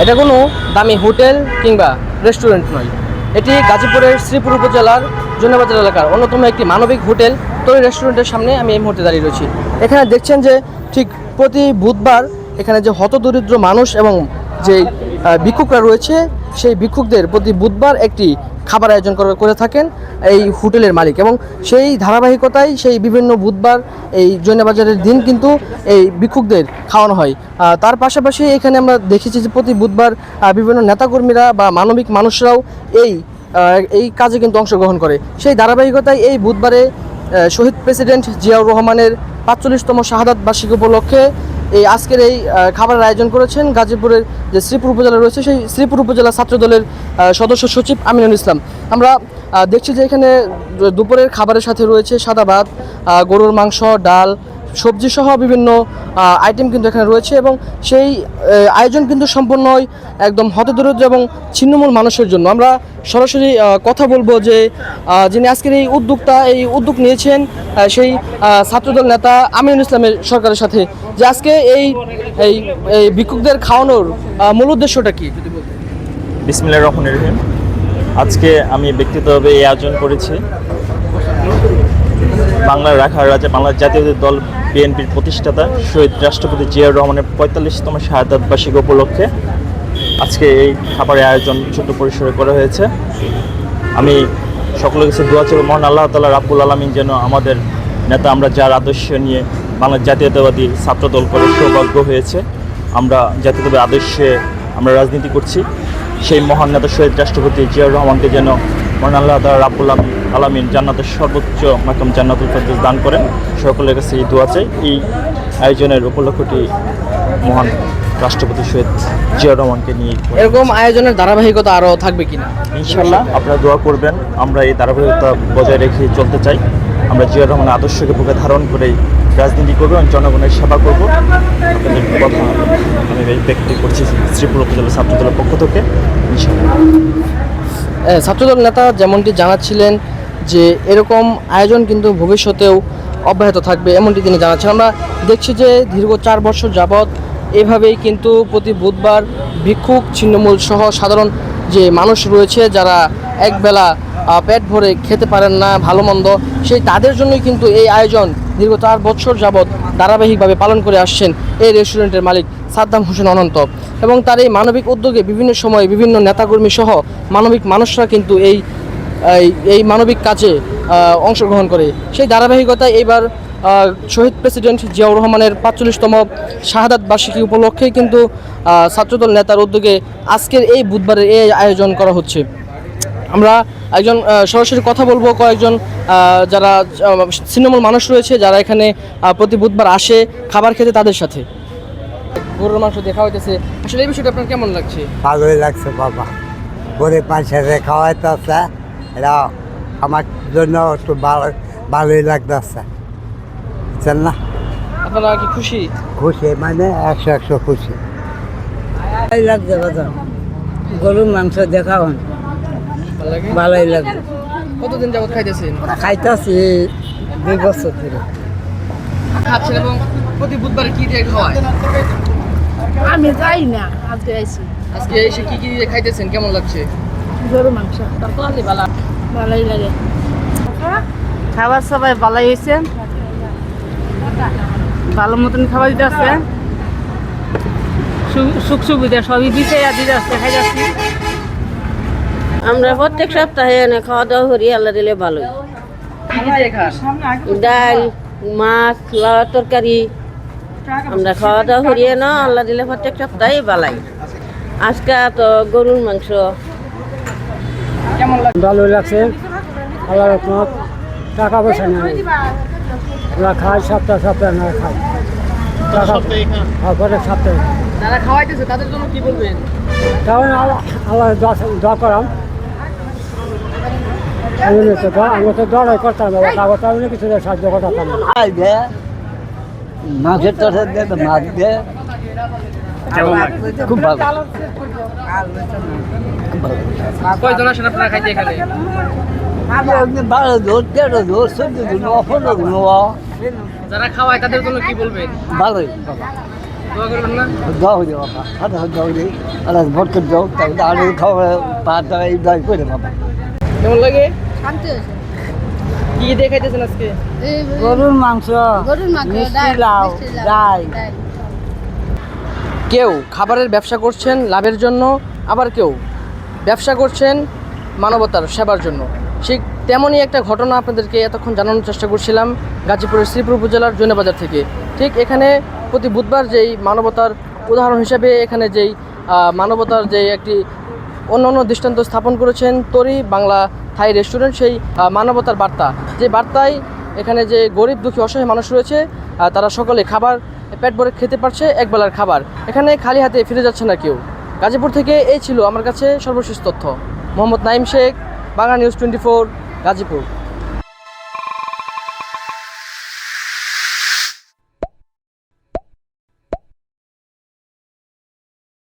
এটা কোনো দামি হোটেল কিংবা রেস্টুরেন্ট নয়, এটি গাজীপুরের শ্রীপুর উপজেলার জৈনবাজার এলাকার অন্যতম একটি মানবিক হোটেল তরি রেস্টুরেন্টের সামনে আমি এই মুহূর্তে দাঁড়িয়ে রয়েছি। এখানে দেখছেন যে ঠিক প্রতি বুধবার এখানে যে হতদরিদ্র মানুষ এবং যে ভিক্ষুকরা রয়েছে সেই ভিক্ষুকদের প্রতি বুধবার একটি খাবার আয়োজন করে থাকেন এই হোটেলের মালিক, এবং সেই ধারাবাহিকতায় সেই বিভিন্ন বুধবার এই জৈনবাজারের দিন কিন্তু এই ভিক্ষুকদের খাওয়ানো হয়। তার পাশাপাশি এখানে আমরা দেখেছি যে প্রতি বুধবার বিভিন্ন নেতাকর্মীরা বা মানবিক মানুষরাও এই কাজে কিন্তু অংশগ্রহণ করে। সেই ধারাবাহিকতায় এই বুধবারে শহীদ প্রেসিডেন্ট জিয়াউর রহমানের ৪৫তম শাহাদাত বার্ষিকী উপলক্ষে এই আজকের এই খাবারের আয়োজন করেছেন গাজীপুরের যে শ্রীপুর উপজেলা রয়েছে সেই শ্রীপুর উপজেলা ছাত্রদলের সদস্য সচিব আমিনুল ইসলাম। আমরা দেখছি যে এখানে দুপুরের খাবারের সাথে রয়েছে সাদা ভাত, গরুর মাংস, ডাল, সবজি সহ বিভিন্ন আইটেম কিন্তু এখানে রয়েছে, এবং সেই আয়োজন কিন্তু সম্পূর্ণ হয় একদম হতদরিদ্র এবং ছিন্নমূল মানুষের জন্য। আমরা সরাসরি কথা বলবো যে যিনি আজকের এই উদ্যোগ নিয়েছেন সেই ছাত্রদল নেতা আমিনুল ইসলামের সরকারের সাথে, যে আজকে এই ভিক্ষুকদের খাওয়ানোর মূল উদ্দেশ্যটা কি যদি বলতেন। বিসমিল্লাহির রহমানির রহিম। আজকে আমি ব্যক্তিগতভাবে এই আয়োজন করেছি বাংলার রাখার রাজা বাংলার জাতীয় দল বিএনপির প্রতিষ্ঠাতা শহীদ রাষ্ট্রপতি জিয়াউর রহমানের ৪৫তম শাহাদাত বার্ষিকী উপলক্ষে আজকে এই খাবারের আয়োজন ছোট পরিসরে করা হয়েছে। আমি সকলের কাছে দোয়া চাইব মহান আল্লাহ তাআলা রাব্বুল আলামিন যেন আমাদের নেতা আমরা যার আদর্শ নিয়ে বাংলার জাতীয়তাবাদী ছাত্রদল করে সৌভাগ্য হয়েছে, আমরা জাতীয়তাবাদী আদর্শে আমরা রাজনীতি করছি, সেই মহান নেতা শহীদ রাষ্ট্রপতি জিয়াউর রহমানকে যেন মহান আল্লাহ তাআলা রাব্বুল আলামিন জান্নাতের সর্বোচ্চ মাকাম জান্নাতুল ফেরদৌস দান করেন। সকলের কাছে এই দোয়া চাই। এই আয়োজনের উপলক্ষটি মহান রাষ্ট্রপতি শহীদ জিয়াউর রহমানকে নিয়ে এরকম আয়োজনের ধারাবাহিকতা আরও থাকবে কিনা ইনশাআল্লাহ আপনারা দোয়া করবেন। আমরা এই ধারাবাহিকতা বজায় রেখে চলতে চাই। আমরা জিয়াউর রহমানের আদর্শকে বুকে ধারণ করেই রাজনীতি করবো এবং জনগণের সেবা করবো। আপনাদের কথা আমি ব্যক্ত করছি শ্রীপুর উপজেলা ছাত্রদলের পক্ষ থেকে ইনশাআল্লাহ। ছাত্রদল নেতা যেমনটি জানাচ্ছিলেন যে এরকম আয়োজন কিন্তু ভবিষ্যতেও অব্যাহত থাকবে এমনটি তিনি জানাচ্ছেন। আমরা দেখছি যে দীর্ঘ ৪ বছর যাবৎ এভাবেই কিন্তু প্রতি বুধবার ভিক্ষুক, ছিন্নমূল সহ সাধারণ যে মানুষ রয়েছে যারা একবেলা পেট ভরে খেতে পারেন না ভালো মন্দ, সেই তাদের জন্যই কিন্তু এই আয়োজন দীর্ঘ ৪ বছর যাবৎ ধারাবাহিকভাবে পালন করে আসছেন এই রেস্টুরেন্টের মালিক সাদ্দাম হোসেন অনন্ত, এবং তার এই মানবিক উদ্যোগে বিভিন্ন সময় বিভিন্ন নেতাকর্মী সহ মানবিক মানুষরা কিন্তু এই মানবিক কাজে অংশগ্রহণ করে। সেই ধারাবাহিকতায় এইবার শহীদ প্রেসিডেন্ট জিয়াউর রহমানের ৪৫তম শাহাদাত বার্ষিকী উপলক্ষে কিন্তু ছাত্রদল নেতার উদ্যোগে আজকের এই বুধবারের এই আয়োজন করা হচ্ছে। আমরা একজন সরাসরি কথা বলবো কয়েকজন যারা ছিন্নমূল মানুষ রয়েছে যারা এখানে প্রতি বুধবার আসে খাবার খেতে, তাদের সাথে। গরুর মাংস দেখা হইতেছে, আসলে এই বিষয়টা আপনার কেমন লাগছে? ভালোই লাগছে বাবা, গরিব মানুষের খাওয়াইতেছে, এটা আমার জন্য একটু ভালোই লাগতেছে, বুঝছেন না? আপনারা কি খুশি? খুশি মানে ১০০ খুশি লাগছে বাজার গরুর মাংস দেখা হন ভালোই লাগছে। কতদিন যাবত খাইতেছেন? খাইতেছি ২ বছর ধরে খাচ্ছেন, এবং প্রতি বুধবারে কি দিয়ে খাওয়ায়? আমি যাই না, আজকে আইছি। আজকে এসে কি দিয়ে খাইতেছেন, কেমন লাগছে? গরু মাংস তরকারি ভালোই লাগে। খাবার সবাই ভালোই হয়েছে, ভালো মতন খাবার দিতে আসছে, সুখ সুবিধা সবই বিষয় দিতে আসছে, খাই যাচ্ছি। আমরা প্রত্যেক সপ্তাহে এনে খাওয়া দাওয়া করি, আল্লাহ দিলে ভালোই। ডাল, মাছ, লাউ তরকারি আমরা খাওয়া দাওয়া করি না, আল্লাহ দিলে প্রত্যেক সপ্তাহে ভালাই। আজকে তো গরুর মাংস ভালোই লাগছে, আল্লাহ রহমত। টাকা পয়সা নেই, আমরা খাই সপ্তাহে না খাই টাকা প্রত্যেক সপ্তাহে। যারা খাওয়াইতেছে তাদের জন্য কি বলবেন? তাহলে আল্লাহ দোয়া করাম, আমরা তো দড়াই করতাম না, কিছু সাহায্য করতাম না। মাছের তরকারি দিয়ে মাছ দিয়ে খুব ভালো। কয়জন আসেন আপনারা খাইতে এখানে? ভালোই যারা খাওয়ায় তাদের জন্য কি বলবেন? ভালোই দোয়া করবেন না? দাও হয়ে বাবা হাতে হাত দাও রে আল্লাহ ভরকে দাও তাই আলু খাওয়া ভাত দাও এই দাও করে বাবা কেমন লাগে? শান্তি হয়েছে কি কি দেখাইতেছেন আজকে? গরুর মাংস গরুর মাংস মিষ্টি লাউ ডাল কেউ খাবারের ব্যবসা করছেন লাভের জন্য, আবার কেউ ব্যবসা করছেন মানবতার সেবার জন্য। ঠিক তেমনই একটা ঘটনা আপনাদেরকে এতক্ষণ জানানোর চেষ্টা করছিলাম গাজীপুরের শ্রীপুর উপজেলার জৈনবাজার থেকে। ঠিক এখানে প্রতি বুধবার যেই মানবতার উদাহরণ হিসেবে এখানে যেই মানবতার যে একটি অন্য দৃষ্টান্ত স্থাপন করেছেন তরি বাংলা থাই রেস্টুরেন্ট, সেই মানবতার বার্তা, যে বার্তায় এখানে যে গরিব দুঃখী অসহায় মানুষ রয়েছে তারা সকলে খাবার পেট ভরে খেতে পারছে, একবেলার খাবার। এখানে খালি হাতে ফিরে যাচ্ছে না কেউ। গাজীপুর থেকে এই ছিল আমার কাছে সর্বশেষ তথ্য। মোহাম্মদ নাইম শেখ, বাংলা নিউজ 24, গাজীপুর।